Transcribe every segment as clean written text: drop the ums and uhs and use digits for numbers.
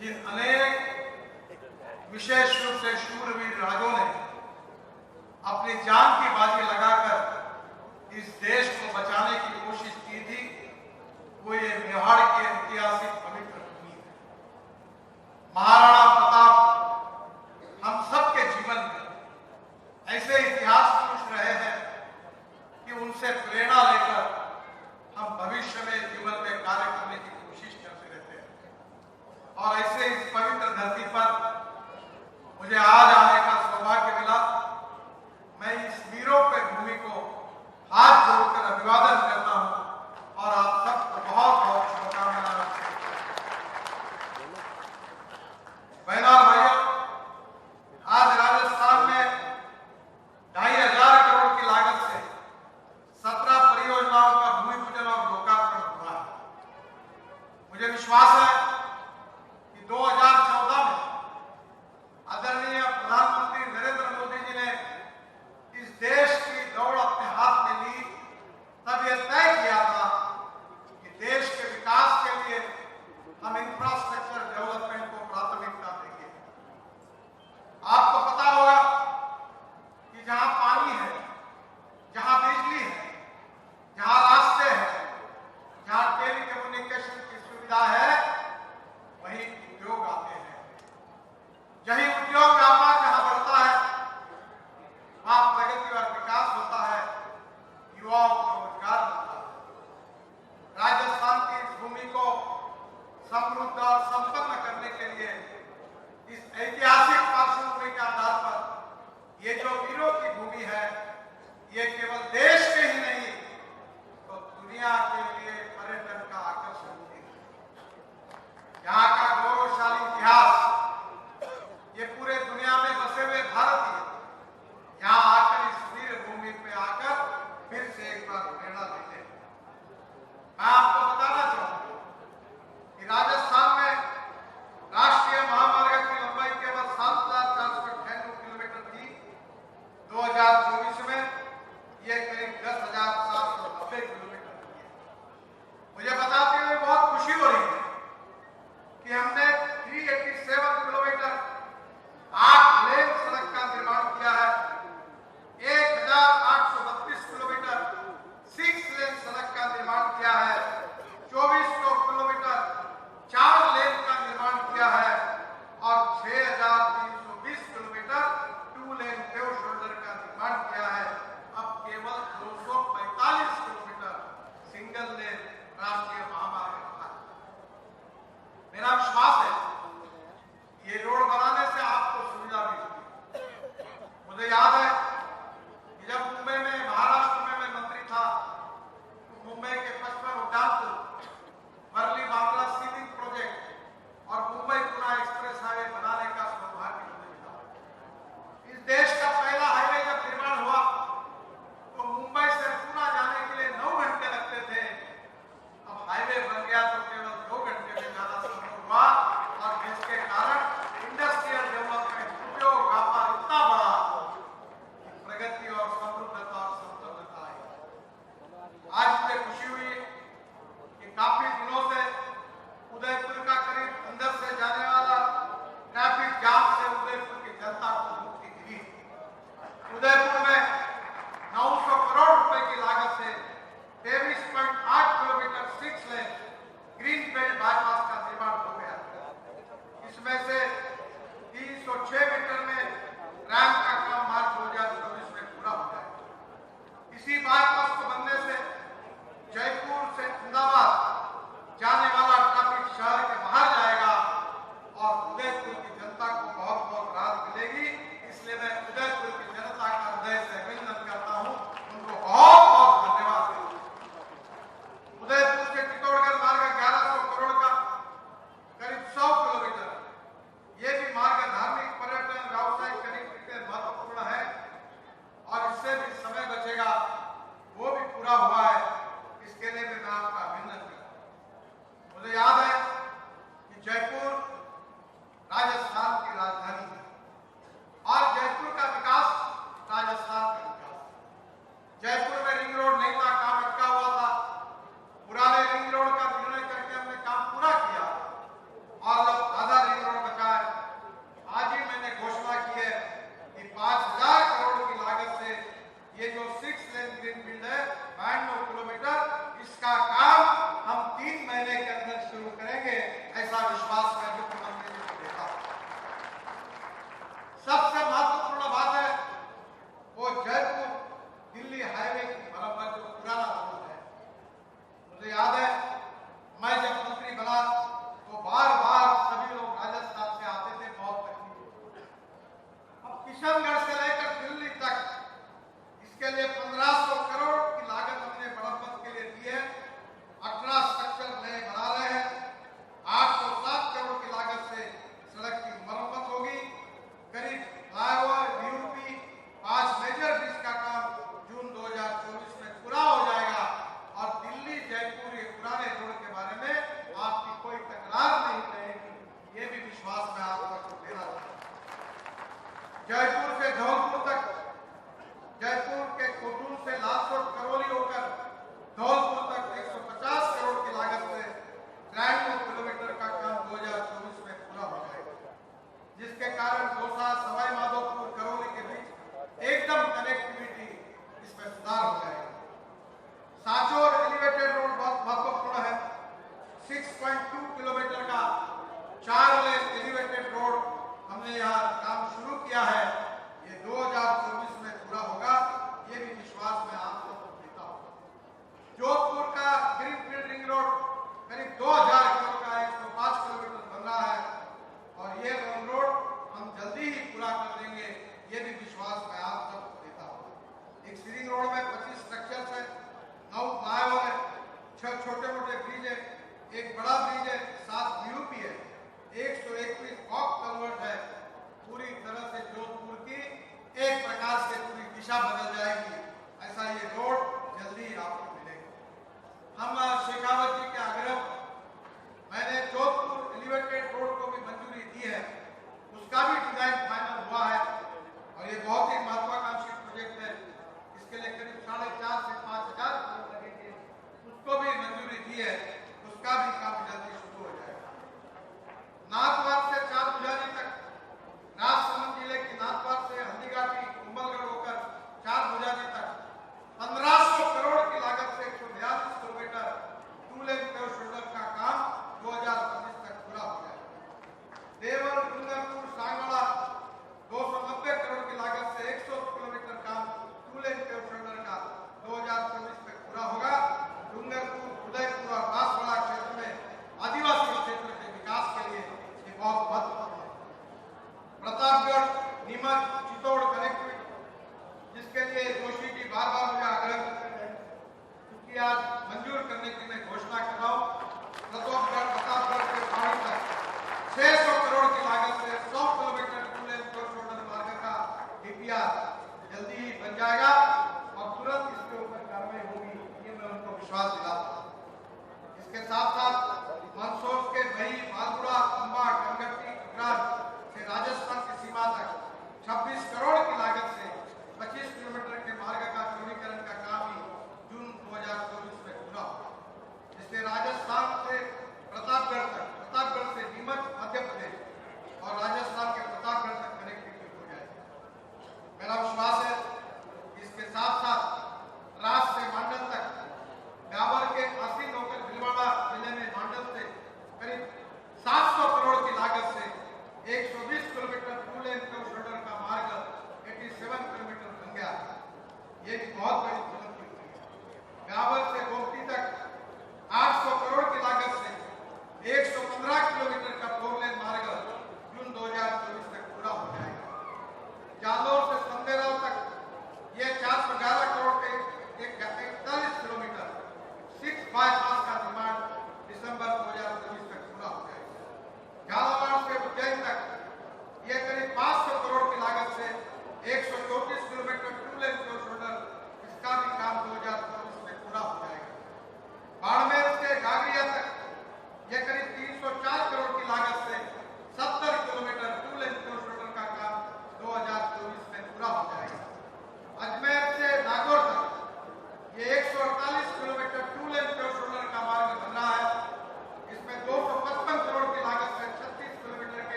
जिन अनेक विशेष रूप से शूरवीर राजों ने अपनी जान की बाजी लगाकर इस देश को बचाने की कोशिश की थी, वो ये मेवाड़ की ऐतिहासिक पवित्र भूमि है। महाराणा प्रताप हम सबके जीवन में ऐसे इतिहास पुरुष रहे हैं कि उनसे प्रेरणा लेकर हम भविष्य में जीवन में कार्य करने की कोशिश करते रहते हैं। और ऐसे इस पवित्र धरती पर मुझे आज आने का सौभाग्य मिला। मैं इस वीरों के भूमि को हाथ जोड़कर अभिवादन करता हूं और आप सबको बहुत बहुत शुभकामनाएं। बहनों और भाइयों, आज राजस्थान में 2,500 करोड़ की लागत से 17 परियोजनाओं का भूमि पूजन और लोकार्पण हुआ है। मुझे विश्वास है कि 2014 में आदरणीय प्रधानमंत्री नरेंद्र मोदी जी ने इस देश की दौड़ अपने हाथ में ली, तब यह तय किया था कि देश के विकास के लिए हम इंफ्रास्ट्रक्चर डेवलपमेंट को प्राथमिकता देंगे। आपको पता होगा कि जहां पानी है, जहां बिजली है, जहां रास्ते हैं, जहां टेलीकम्युनिकेशन की सुविधा है, वहीं उद्योग आते हैं। यही उद्योग व्यापार जहां बढ़ता है, वहां प्रगति और विकास होता है, युवाओं को रोजगार मिलता है। राजस्थान की इस भूमि को समृद्ध और संपन्न करने के लिए इस ऐतिहासिक पार्श्वभूमि के आधार पर ये जो वीरों की भूमि है, ये केवल देश के ही नहीं तो दुनिया के लिए पर्यटन का आकर्षण है। यहाँ का गौरवशाली इतिहास ये पूरे दुनिया में बसे हुए भारतीय यहाँ आकर इस वीर भूमि पे आकर फिर से एक बार प्रेरणा लेते हैं। मैं आपको बताना चाहूंगा कि राजस्थान में राष्ट्रीय महामार्ग की लंबाई केवल 7,498 किलोमीटर थी। 2024 में यह करीब 10,790 किलोमीटर की है। मुझे बताते हुए बहुत खुशी हो रही है कि हमने 387 किलोमीटर 8 लेन सड़क का निर्माण किया है। 1,832 किलोमीटर 6 लेन सड़क का निर्माण किया है। 2400 किलोमीटर 4 लेन का निर्माण किया है और 6,320 किलोमीटर 2 लेन पेव शोल्डर का निर्माण किया है। अब केवल 245 किलोमीटर सिंगल लेन राष्ट्रीय महामार्ग है। मेरा विश्वास है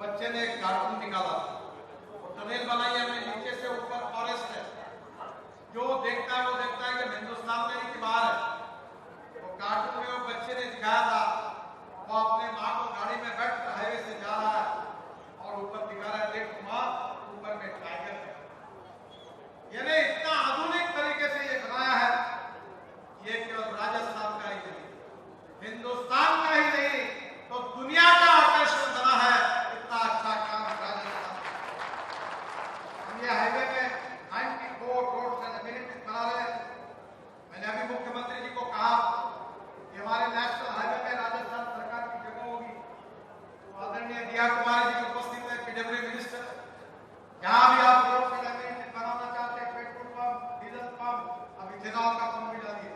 बच्चे ने एक कार्टून निकाला, वो टनल बनाई हमने, नीचे से ऊपर फॉरेस्ट है, जो देखता है वो देखता है कि हिंदुस्तान में ही कि बाहर है। वो कार्टून में वो बच्चे ने दिखाया था, वो अपने माँ को गाड़ी में बैठ कर हाईवे से जा रहा है और ऊपर दिखा रहा है, देख माँ ऊपर में टाइगर है। यानी इतना आधुनिक तरीके से ये बनाया है, ये केवल राजस्थान का ही नहीं, हिंदुस्तान का ही नहीं तो दुनिया का आकर्षण बना है। इतना अच्छा काम राजस्थान में। ये हाईवे में 94 रोड एंड एमिनिटीज बना रहे हैं। मैंने अभी मुख्यमंत्री जी को कहा कि हमारे नेशनल हाईवे में राजस्थान सरकार की जगह होगी, तो आदरणीय दिया कुमारी जी उपस्थित है, पीडब्ल्यू मिनिस्टर। जहां भी आप रोड एंड एमिनिटीज बनाना चाहते हैं, पेट्रोल पंप, डीजल पंप, अब इथेनॉल का पंप भी डालिए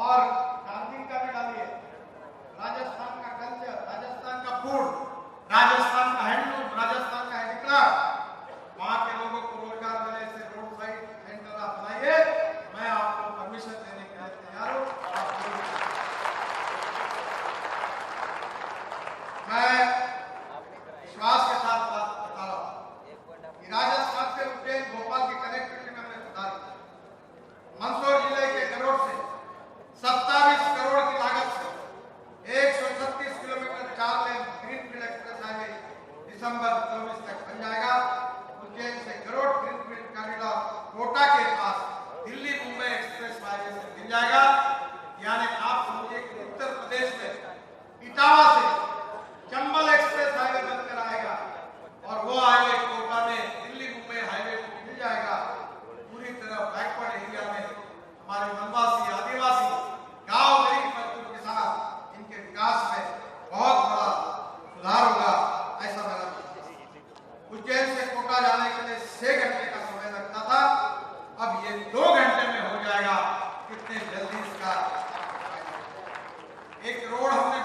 और चार्जिंग का भी डालिए। राजस्थान का कल्चर, राजस्थान का फूड, राजस्थान का हैंडलूम, राजस्थान का हैंडीक्राफ्ट, वहां के लोगों को रोजगार मिले, से रोड साइड सेंटर आप बनाइए। मैं आपको परमिशन देने के लिए तैयार हूं। मैं विश्वास के साथ बात बता रहा हूं कि राजस्थान से उज्जैन भोपाल की कनेक्टिविटी में हमने सुधार किया। मंदसौर जिले के गरोड़ से 27 करोड़ की लागत से 136 kilometre 4 lane greenfield express highway दिसंबर 24 तक बन जाएगा। उज्जैन से गरोड़ ग्रीनफील्ड कॉरिडोर कोटा के पास दिल्ली मुंबई एक्सप्रेस हाईवे से मिल जाएगा। यानी आप समझिए कि उत्तर प्रदेश में इटावा से चंबल एक्सप्रेस हाईवे बनकर आएगा और वो हाईवे कोटा में दिल्ली मुंबई हाईवे मिल जाएगा। पूरी तरह बैकवर्ड एरिया में हमारे वनवासी, आदिवासी, गांव गरीब मजदूर किसान, इनके विकास में बहुत बड़ा सुधार होगा, ऐसा मेरा विश्वास। उज्जैन से कोटा जाने के लिए 6 घंटे का समय लगता था, अब ये 2 घंटे में हो जाएगा। कितने जल्दी इसका एक रोड हमने